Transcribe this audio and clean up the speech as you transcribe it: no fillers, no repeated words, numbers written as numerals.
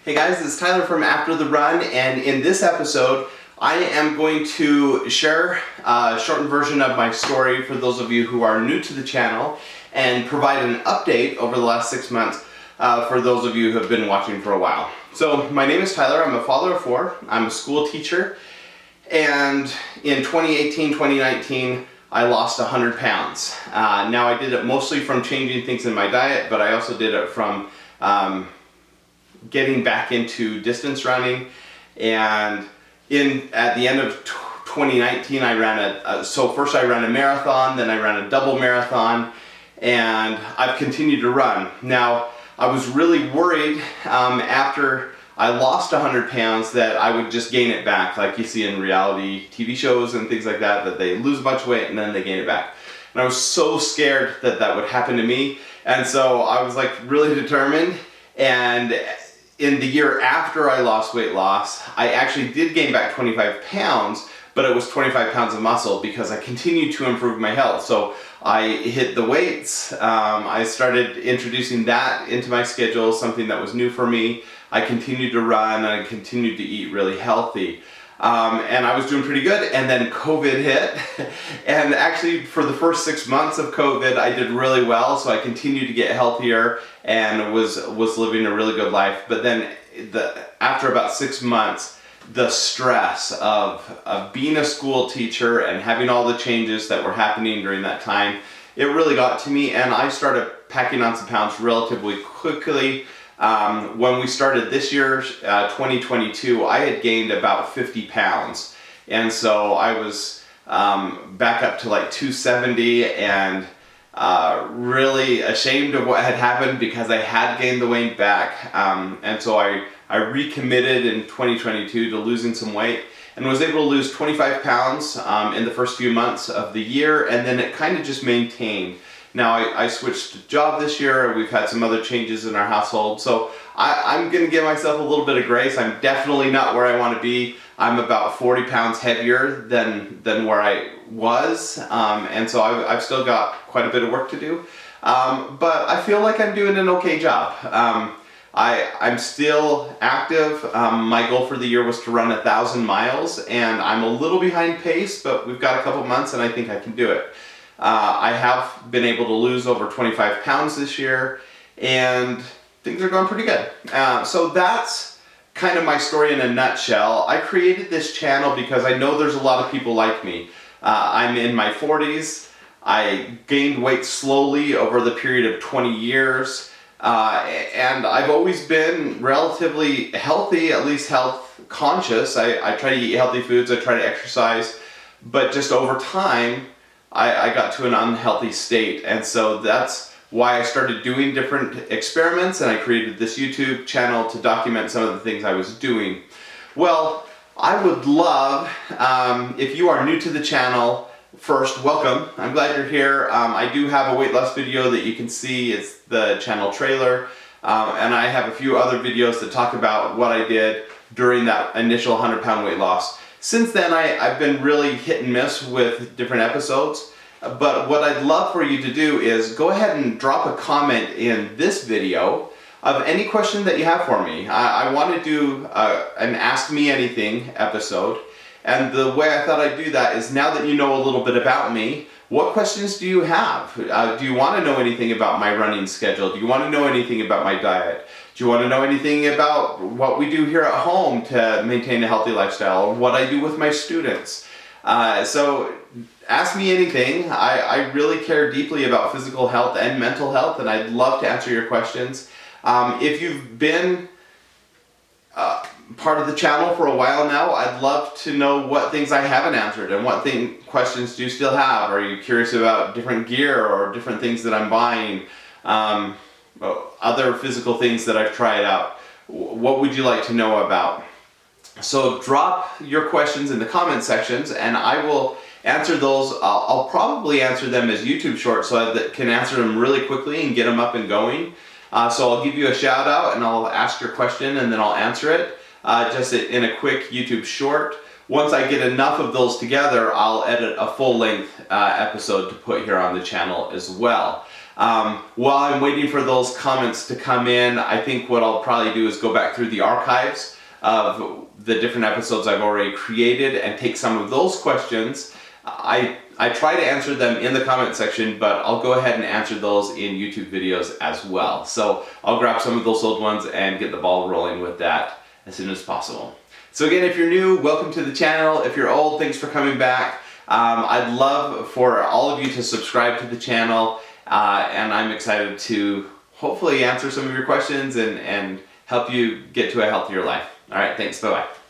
Hey guys, it's Tyler from After the Run, and in this episode I am going to share a shortened version of my story for those of you who are new to the channel and provide an update over the last 6 months for those of you who have been watching for a while. So my name is Tyler, I'm a father of 4, I'm a school teacher, and in 2018-2019 I lost 100 pounds. Now I did it mostly from changing things in my diet, but I also did it from getting back into distance running. And at the end of 2019 I ran first I ran a marathon, then I ran a double marathon, and I've continued to run. Now I was really worried after I lost 100 pounds that I would just gain it back, like you see in reality TV shows and things like that, that they lose a bunch of weight and then they gain it back. And I was so scared that that would happen to me, and so I was like really determined. And in the year after I lost weight loss, I actually did gain back 25 pounds, but it was 25 pounds of muscle because I continued to improve my health. So I hit the weights, I started introducing that into my schedule, something that was new for me. I continued to run, and I continued to eat really healthy. And I was doing pretty good, and then COVID hit. And actually for the first 6 months of COVID, I did really well, so I continued to get healthier and was living a really good life. But then after about 6 months, the stress of being a school teacher and having all the changes that were happening during that time, it really got to me, and I started packing on some pounds relatively quickly. When we started this year, 2022, I had gained about 50 pounds. And so I was back up to like 270 and really ashamed of what had happened because I had gained the weight back. And so I recommitted in 2022 to losing some weight and was able to lose 25 pounds in the first few months of the year, and then it kind of just maintained. Now I switched job this year, we've had some other changes in our household, so I'm going to give myself a little bit of grace. I'm definitely not where I want to be. I'm about 40 pounds heavier than where I was, and so I've still got quite a bit of work to do, but I feel like I'm doing an okay job. I'm still active. My goal for the year was to run 1,000 miles, and I'm a little behind pace, but we've got a couple months and I think I can do it. I have been able to lose over 25 pounds this year, and things are going pretty good. So that's kind of my story in a nutshell. I created this channel because I know there's a lot of people like me. I'm in my 40s. I gained weight slowly over the period of 20 years. And I've always been relatively healthy, at least health conscious. I try to eat healthy foods, I try to exercise, but just over time, I got to an unhealthy state, and so that's why I started doing different experiments, and I created this YouTube channel to document some of the things I was doing. Well, I would love, if you are new to the channel, first, welcome. I'm glad you're here. I do have a weight loss video that you can see. It's the channel trailer, and I have a few other videos that talk about what I did during that initial 100-pound weight loss. Since then, I've been really hit and miss with different episodes, but what I'd love for you to do is go ahead and drop a comment in this video of any question that you have for me. I want to do an Ask Me Anything episode, and the way I thought I'd do that is, now that you know a little bit about me, what questions do you have? Do you want to know anything about my running schedule? Do you want to know anything about my diet? Do you want to know anything about what we do here at home to maintain a healthy lifestyle, or what I do with my students? So ask me anything. I really care deeply about physical health and mental health, and I'd love to answer your questions. If you've been part of the channel for a while now, I'd love to know what things I haven't answered and what questions do you still have. Are you curious about different gear or different things that I'm buying? Other physical things that I've tried out. What would you like to know about? So drop your questions in the comment sections and I will answer those. I'll probably answer them as YouTube shorts so I can answer them really quickly and get them up and going. So I'll give you a shout out and I'll ask your question and then I'll answer it just in a quick YouTube short. once I get enough of those together, I'll edit a full-length episode to put here on the channel as well. While I'm waiting for those comments to come in, I think what I'll probably do is go back through the archives of the different episodes I've already created and take some of those questions. I try to answer them in the comment section, but I'll go ahead and answer those in YouTube videos as well. So I'll grab some of those old ones and get the ball rolling with that as soon as possible. So again, if you're new, welcome to the channel. If you're old, thanks for coming back. I'd love for all of you to subscribe to the channel, and I'm excited to hopefully answer some of your questions and help you get to a healthier life. All right, thanks, bye-bye.